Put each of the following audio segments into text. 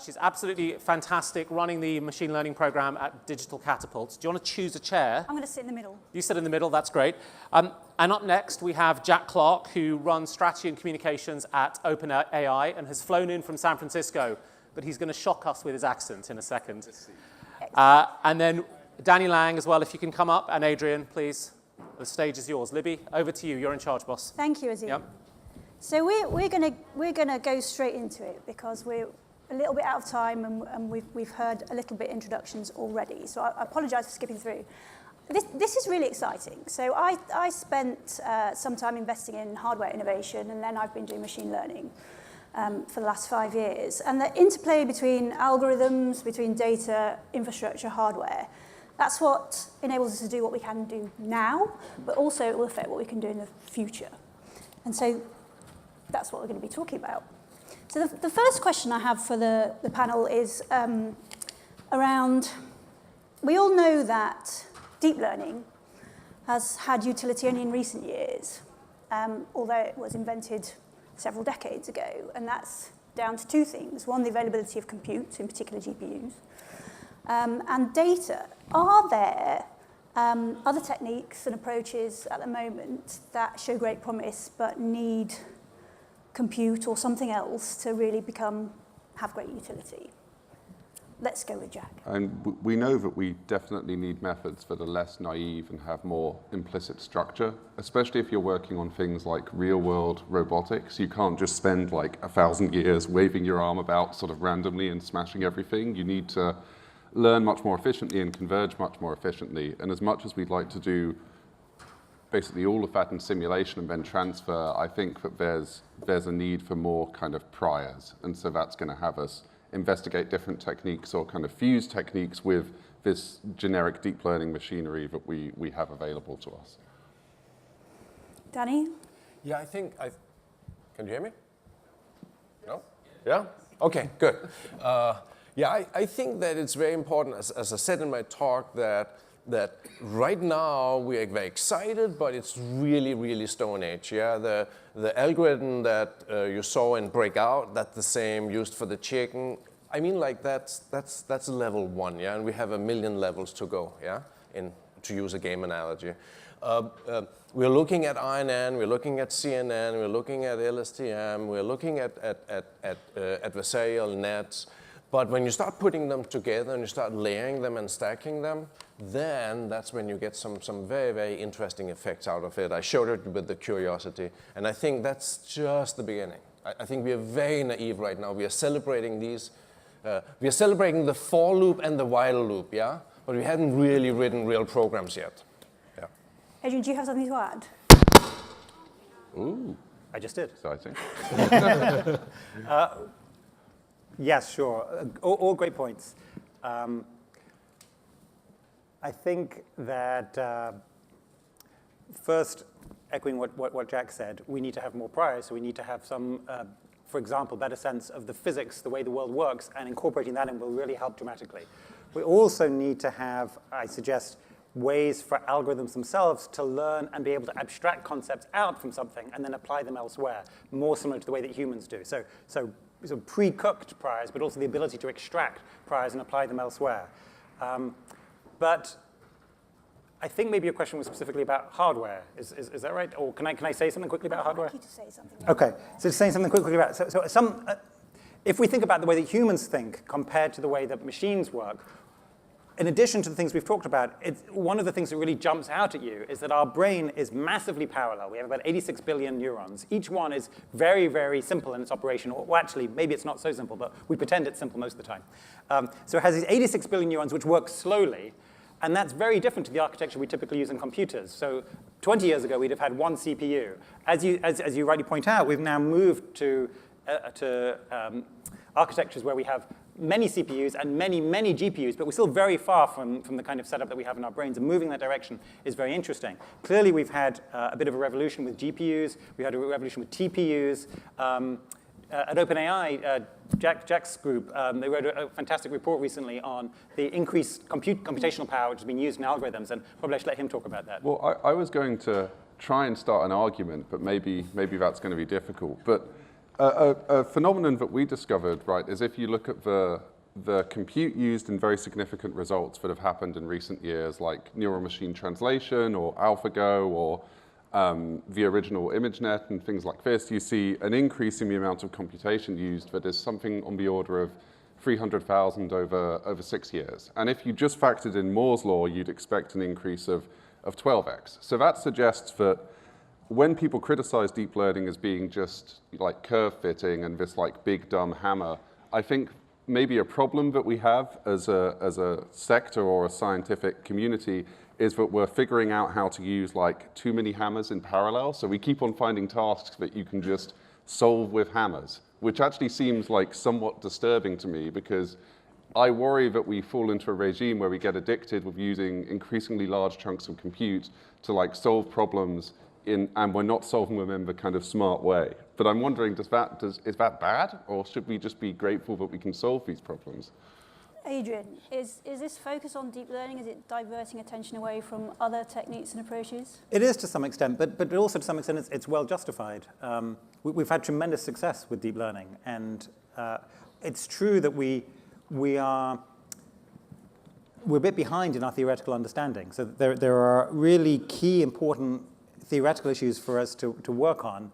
She's absolutely fantastic running the machine learning program at Digital Catapult. Do you want to choose a chair? I'm going to sit in the middle. You sit in the middle, that's great. And up next, we have Jack Clark, who runs strategy and communications at OpenAI and has flown in from San Francisco, but he's going to shock us with his accent in a second. And then Danny Lange as well, if you can come up, and Adrian, please. The stage is yours. Libby, over to you. You're in charge, boss. Thank you, Adrian. Yep. So we're gonna go straight into it because we're a little bit out of time and we've heard a little bit introductions already. So I apologise for skipping through. This is really exciting. So I spent some time investing in hardware innovation, and then I've been doing machine learning for the last 5 years. And the interplay between algorithms, between data, infrastructure, hardware, that's what enables us to do what we can do now, but also it will affect what we can do in the future. And so that's what we're going to be talking about. So the first question I have for the panel is around, we all know that deep learning has had utility only in recent years, although it was invented several decades ago, and that's down to two things. One, the availability of compute, in particular GPUs, and data. Are there other techniques and approaches at the moment that show great promise but need compute or something else to really have great utility? Let's go with Jack. And we know that we definitely need methods that are less naive and have more implicit structure, especially if you're working on things like real-world robotics. You can't just spend like 1,000 years waving your arm about sort of randomly and smashing everything. You need to learn much more efficiently and converge much more efficiently. And as much as we'd like to do basically all of that in simulation and then transfer, I think that there's a need for more kind of priors. And so that's going to have us investigate different techniques or kind of fuse techniques with this generic deep learning machinery that we have available to us. Danny? Yeah, can you hear me? No? Yeah? Okay, good. Yeah, I think that it's very important, as I said in my talk, that right now we are very excited, but it's really, really Stone Age. Yeah, the algorithm that you saw in Breakout, that's the same used for the chicken. I mean, like that's level 1, yeah, and we have 1 million levels to go, yeah, to use a game analogy. We're looking at INN, we're looking at CNN, we're looking at LSTM, we're looking at adversarial nets. But when you start putting them together and you start layering them and stacking them, then that's when you get some very, very interesting effects out of it. I showed it with the curiosity, and I think that's just the beginning. I think we are very naive right now. We are celebrating these. We are celebrating the for loop and the while loop, yeah? But we haven't really written real programs yet. Yeah. Adrian, do you have something to add? Ooh. I just did. Exciting. Yes, sure. All great points. I think that first, echoing what Jack said, we need to have more priors, so we need to have some, for example, better sense of the physics, the way the world works, and incorporating that in will really help dramatically. We also need to have, I suggest, ways for algorithms themselves to learn and be able to abstract concepts out from something and then apply them elsewhere, more similar to the way that humans do. So pre-cooked priors, but also the ability to extract priors and apply them elsewhere. But I think maybe your question was specifically about hardware. Is that right? Or can I say something quickly about hardware? I'd like you to say something. Okay, so saying something quickly about if we think about the way that humans think compared to the way that machines work, in addition to the things we've talked about, one of the things that really jumps out at you is that our brain is massively parallel. We have about 86 billion neurons. Each one is very, very simple in its operation. Or actually, maybe it's not so simple, but we pretend it's simple most of the time. So it has these 86 billion neurons which work slowly, and that's very different to the architecture we typically use in computers. So 20 years ago, we'd have had one CPU. As you rightly point out, we've now moved to architectures where we have many CPUs and many, many GPUs, but we're still very far from the kind of setup that we have in our brains, and moving in that direction is very interesting. Clearly, we've had a bit of a revolution with GPUs. We had a revolution with TPUs. At OpenAI, Jack's group, they wrote a fantastic report recently on the increased computational power which has been used in algorithms, and probably I should let him talk about that. Well, I was going to try and start an argument, but maybe that's going to be difficult. But A phenomenon that we discovered, right, is if you look at the compute used in very significant results that have happened in recent years, like neural machine translation or AlphaGo or the original ImageNet and things like this, you see an increase in the amount of computation used that is something on the order of 300,000 over 6 years. And if you just factored in Moore's law, you'd expect an increase of 12x. So that suggests that when people criticize deep learning as being just like curve fitting and this like big dumb hammer, I think maybe a problem that we have as a sector or a scientific community is that we're figuring out how to use like too many hammers in parallel. So we keep on finding tasks that you can just solve with hammers, which actually seems like somewhat disturbing to me, because I worry that we fall into a regime where we get addicted with using increasingly large chunks of compute to like solve problems and we're not solving them in the kind of smart way. But I'm wondering, is that bad, or should we just be grateful that we can solve these problems? Adrian, is this focus on deep learning, is it diverting attention away from other techniques and approaches? It is to some extent, but also to some extent it's well justified. We've had tremendous success with deep learning, and it's true that we're a bit behind in our theoretical understanding. So there are really key important theoretical issues for us to work on.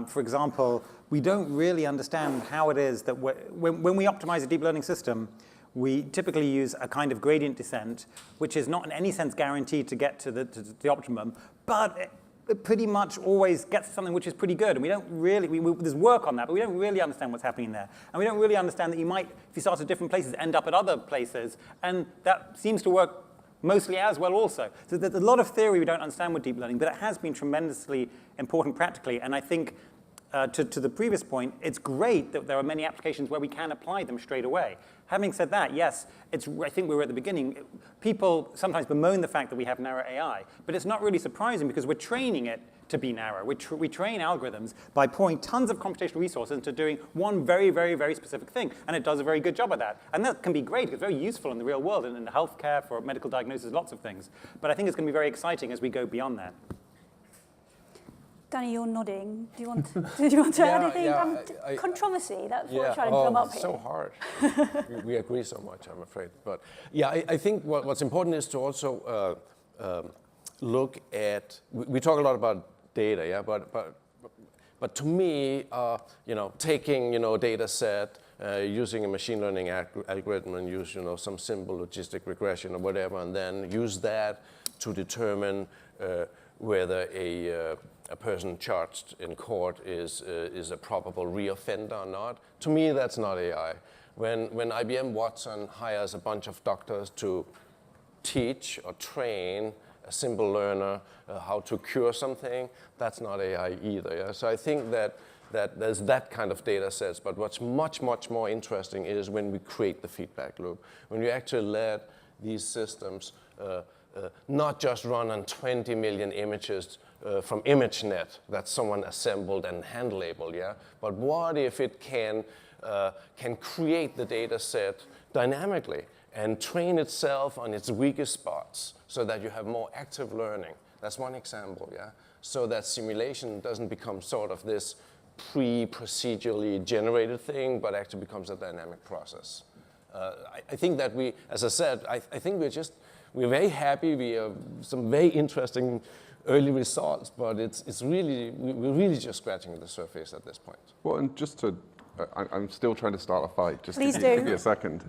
For example, we don't really understand how it is that when we optimize a deep learning system, we typically use a kind of gradient descent, which is not in any sense guaranteed to get to the optimum, but it pretty much always gets to something which is pretty good. And we don't really, there's work on that, but we don't really understand what's happening there. And we don't really understand that you might, if you start at different places, end up at other places. And that seems to work mostly as well also. So there's a lot of theory we don't understand with deep learning, but it has been tremendously important practically. And I think to the previous point, it's great that there are many applications where we can apply them straight away. Having said that, yes, I think we were at the beginning. People sometimes bemoan the fact that we have narrow AI, but it's not really surprising because we're training it to be narrow. We train algorithms by pouring tons of computational resources into doing one very, very, very specific thing, and it does a very good job of that. And that can be great. It's very useful in the real world and in healthcare, for medical diagnosis, lots of things. But I think it's going to be very exciting as we go beyond that. Danny, you're nodding. Do you want to add anything? Controversy, that's what we're trying to drum up here. It's so hard. we agree so much, I'm afraid. But yeah, I think what's important is to also look at, we talk a lot about data, yeah, but to me, taking, a data set, using a machine learning algorithm and use, some simple logistic regression or whatever, and then use that to determine whether a person charged in court is a probable reoffender or not. To me, that's not AI. When IBM Watson hires a bunch of doctors to teach or train a simple learner how to cure something, that's not AI either. Yeah? So I think that there's that kind of data sets, but what's much, much more interesting is when we create the feedback loop, when you actually let these systems not just run on 20 million images from ImageNet that someone assembled and hand labeled, yeah? But what if it can create the data set dynamically and train itself on its weakest spots so that you have more active learning? That's one example, yeah? So that simulation doesn't become sort of this procedurally generated thing, but actually becomes a dynamic process. I think that as I said, I think we're very happy. We have some very interesting early results, but we're really just scratching the surface at this point. Well, and just to, I'm still trying to start a fight. Just Please give me a second.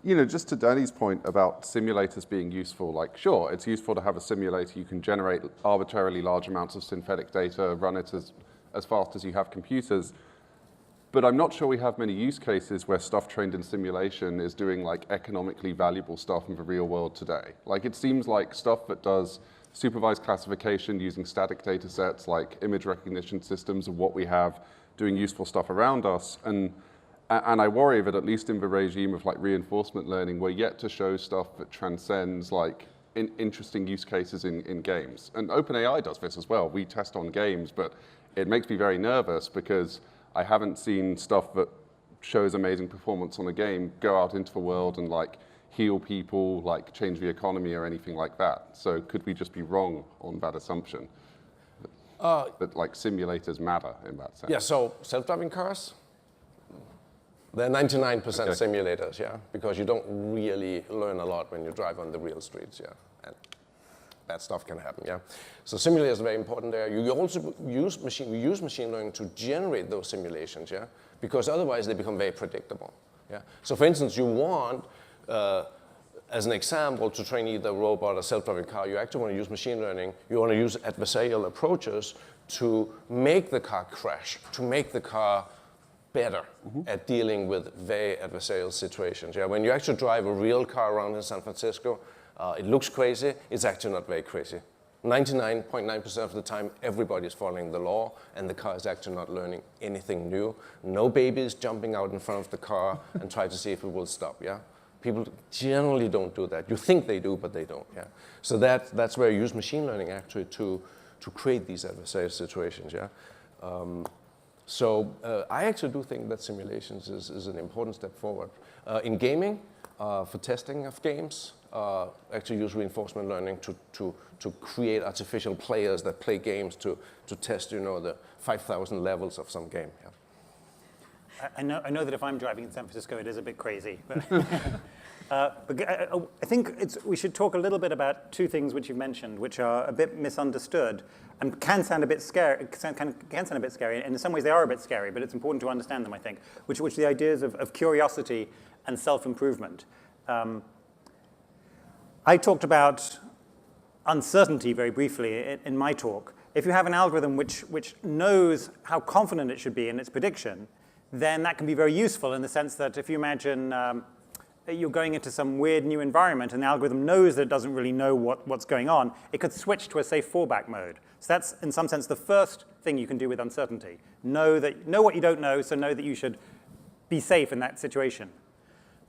Just to Danny's point about simulators being useful, like, sure, it's useful to have a simulator. You can generate arbitrarily large amounts of synthetic data, run it as fast as you have computers. But I'm not sure we have many use cases where stuff trained in simulation is doing like economically valuable stuff in the real world today. Like, it seems like stuff that does supervised classification using static data sets like image recognition systems of what we have doing useful stuff around us. And I worry that at least in the regime of like reinforcement learning, we're yet to show stuff that transcends like interesting use cases in games. And OpenAI does this as well. We test on games, but it makes me very nervous because I haven't seen stuff that shows amazing performance on a game go out into the world and like heal people, like change the economy or anything like that. So could we just be wrong on that assumption? But like simulators matter in that sense. Yeah, so self-driving cars, they're 99% simulators, yeah, because you don't really learn a lot when you drive on the real streets, yeah, and bad stuff can happen, yeah. So simulators are very important there. You also use machine learning to generate those simulations, yeah, because otherwise they become very predictable, yeah. So for instance, you want, as an example, to train either a robot or self-driving car, you actually want to use machine learning. You want to use adversarial approaches to make the car crash, to make the car better at dealing with very adversarial situations. Yeah, when you actually drive a real car around in San Francisco, it looks crazy. It's actually not very crazy. 99.9% of the time, everybody is following the law, and the car is actually not learning anything new. No babies jumping out in front of the car and try to see if it will stop. Yeah. People generally don't do that. You think they do, but they don't. Yeah. So that's where you use machine learning actually to create these adversarial situations. Yeah. So I actually do think that simulations is an important step forward. In gaming, for testing of games, actually use reinforcement learning to create artificial players that play games to test, the 5,000 levels of some game. Yeah. I know that if I'm driving in San Francisco, it is a bit crazy. But I think we should talk a little bit about two things which you've mentioned, which are a bit misunderstood and can sound a bit scary. Can sound a bit scary, and in some ways they are a bit scary. But it's important to understand them, I think. Which the ideas of curiosity and self-improvement. I talked about uncertainty very briefly in my talk. If you have an algorithm which knows how confident it should be in its prediction, then that can be very useful in the sense that if you imagine you're going into some weird new environment and the algorithm knows that it doesn't really know what's going on, it could switch to a safe fallback mode. So that's, in some sense, the first thing you can do with uncertainty. Know what you don't know, so know that you should be safe in that situation.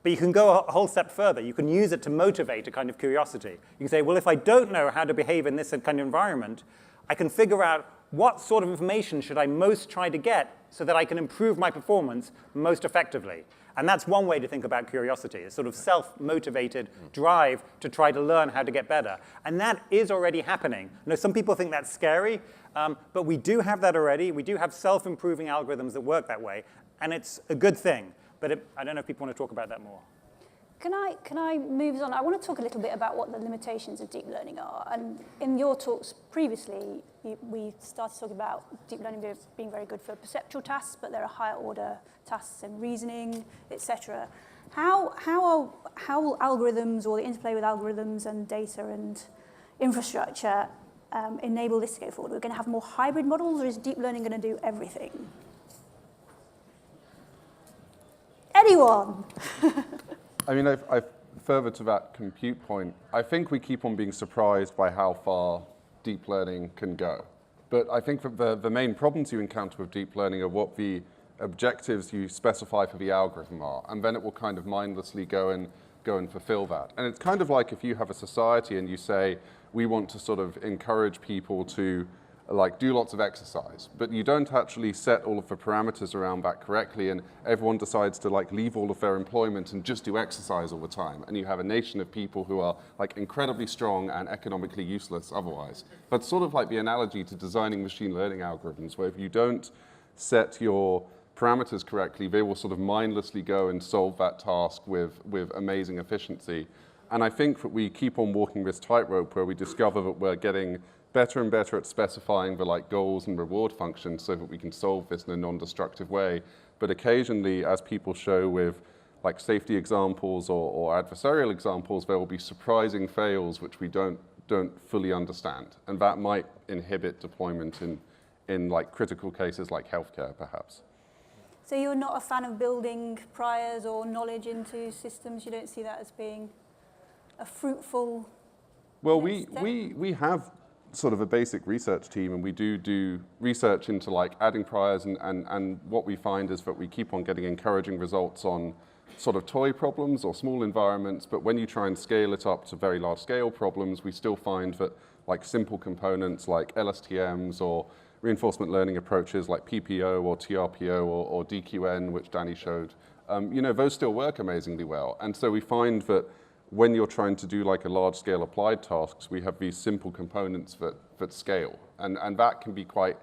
But you can go a whole step further. You can use it to motivate a kind of curiosity. You can say, well, if I don't know how to behave in this kind of environment, I can figure out what sort of information should I most try to get so that I can improve my performance most effectively. And that's one way to think about curiosity, a sort of self-motivated drive to try to learn how to get better. And that is already happening. I know some people think that's scary, but we do have that already. We do have self-improving algorithms that work that way, and it's a good thing. But I don't know if people want to talk about that more. Can I move on? I want to talk a little bit about what the limitations of deep learning are. And in your talks previously, we started talking about deep learning being very good for perceptual tasks, but there are higher order tasks and reasoning, etc. How will algorithms or the interplay with algorithms and data and infrastructure enable this to go forward? We're going to have more hybrid models, or is deep learning going to do everything? Anyone? I mean, further to that compute point, I think we keep on being surprised by how far deep learning can go. But I think that the main problems you encounter with deep learning are what the objectives you specify for the algorithm are, and then it will kind of mindlessly go and fulfill that. And it's kind of like if you have a society and you say, we want to sort of encourage people to do lots of exercise, but you don't actually set all of the parameters around that correctly, and everyone decides to leave all of their employment and just do exercise all the time, and you have a nation of people who are incredibly strong and economically useless otherwise. That's sort of like the analogy to designing machine learning algorithms, where if you don't set your parameters correctly, they will sort of mindlessly go and solve that task with amazing efficiency. And I think that we keep on walking this tightrope where we discover that we're getting better and better at specifying the goals and reward functions so that we can solve this in a non-destructive way. But occasionally, as people show with safety examples or adversarial examples, there will be surprising fails which we don't fully understand. And that might inhibit deployment in critical cases like healthcare, perhaps. So you're not a fan of building priors or knowledge into systems? You don't see that as being a fruitful Well, step? we have sort of a basic research team, and we do research into adding priors, and what we find is that we keep on getting encouraging results on sort of toy problems or small environments, but when you try and scale it up to very large scale problems, we still find that simple components like LSTMs or reinforcement learning approaches like PPO or TRPO or DQN, which Danny showed, those still work amazingly well. And so we find that when you're trying to do a large-scale applied tasks, we have these simple components that scale. And that can be quite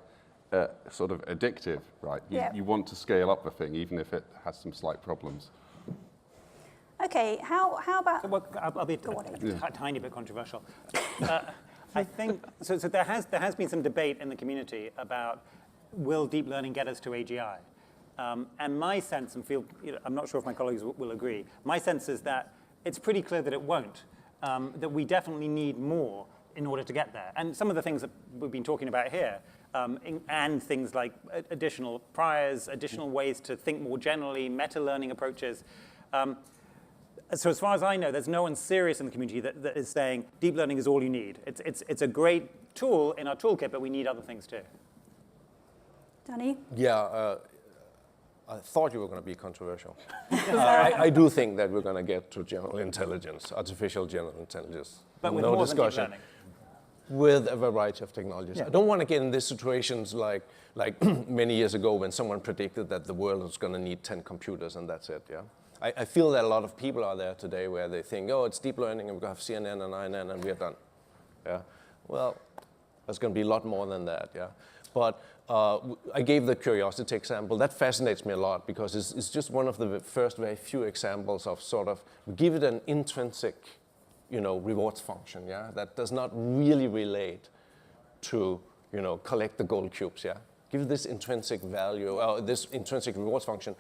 sort of addictive, right? You want to scale up the thing, even if it has some slight problems. Okay, how about... So, well, I'll be a tiny bit controversial. I think, so there has been some debate in the community about will deep learning get us to AGI? And my sense, and I'm not sure if my colleagues will agree, my sense is that it's pretty clear that it won't, that we definitely need more in order to get there. And some of the things that we've been talking about here, and things like additional priors, additional ways to think more generally, meta-learning approaches. So as far as I know, there's no one serious in the community that is saying deep learning is all you need. It's a great tool in our toolkit, but we need other things too. Danny? Yeah, I thought you were going to be controversial. I do think that we're going to get to general intelligence, artificial general intelligence. But with no more discussion. than deep learning. With a variety of technologies. Yeah. I don't want to get in these situations like many years ago when someone predicted that the world was going to need 10 computers and that's it, yeah? I feel that a lot of people are there today where they think, oh, it's deep learning and we're going to have CNN and INN and we're done, yeah? Well, there's going to be a lot more than that, yeah? But I gave the curiosity example. That fascinates me a lot because it's just one of the first very few examples of sort of, give it an intrinsic rewards function, yeah, that does not really relate to, collect the gold cubes, yeah. Give this intrinsic value, this intrinsic rewards function,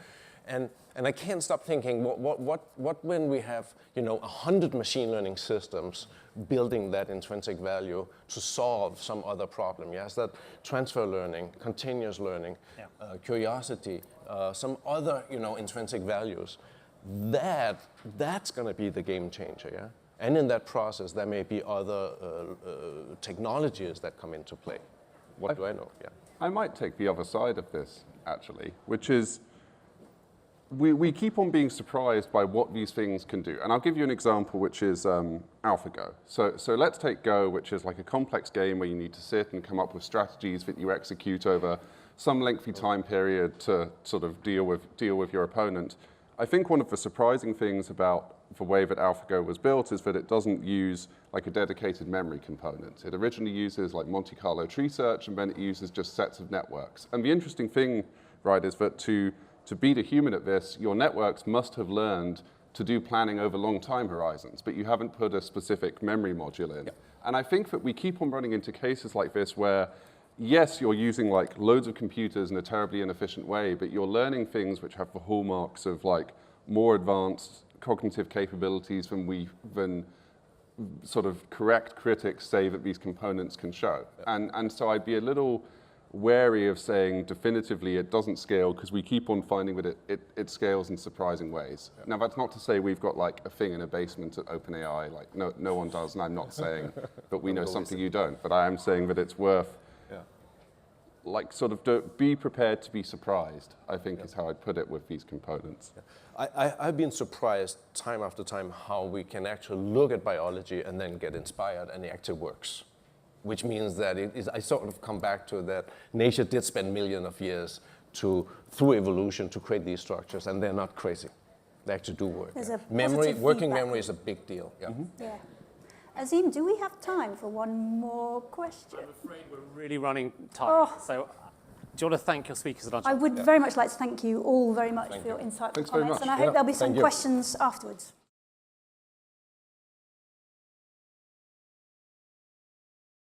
and I can't stop thinking, what when we have, 100 machine learning systems building that intrinsic value to solve some other problem, yes, that transfer learning, continuous learning, curiosity, some other, intrinsic values, that's going to be the game changer, yeah. And in that process, there may be other technologies that come into play. What do I know? Yeah. I might take the other side of this, actually, which is we keep on being surprised by what these things can do. And I'll give you an example, which is Alphago. So let's take Go, which is like a complex game where you need to sit and come up with strategies that you execute over some lengthy time period to sort of deal with your opponent. I think one of the surprising things about the way that Alphago was built is that it doesn't use like a dedicated memory component. It originally uses like Monte Carlo tree search, and then it uses just sets of networks. And the interesting thing, right, is that to beat a human at this, your networks must have learned to do planning over long time horizons, but you haven't put a specific memory module in. Yeah. And I think that we keep on running into cases like this where, yes, you're using like loads of computers in a terribly inefficient way, but you're learning things which have the hallmarks of like more advanced cognitive capabilities than sort of correct critics say that these components can show. Yeah. And so I'd be a little wary of saying definitively it doesn't scale because we keep on finding that it scales in surprising ways. Yeah. Now that's not to say we've got like a thing in a basement at OpenAI, like no one does, and I'm not saying that we know something you don't, but I am saying that it's worth like sort of be prepared to be surprised, I think is how I'd put it with these components. Yeah. I've been surprised time after time how we can actually look at biology and then get inspired and it actually works. Which means that I sort of come back to that nature did spend millions of years through evolution to create these structures, and they're not crazy. They actually do work. Memory, working memory is a big deal. Yeah. Mm-hmm. Yeah. Azim, do we have time for one more question? I'm afraid we're really running tight. So do you want to thank your speakers at lunch? I would very much like to thank you all very much for your insightful comments, and I hope there'll be some questions afterwards.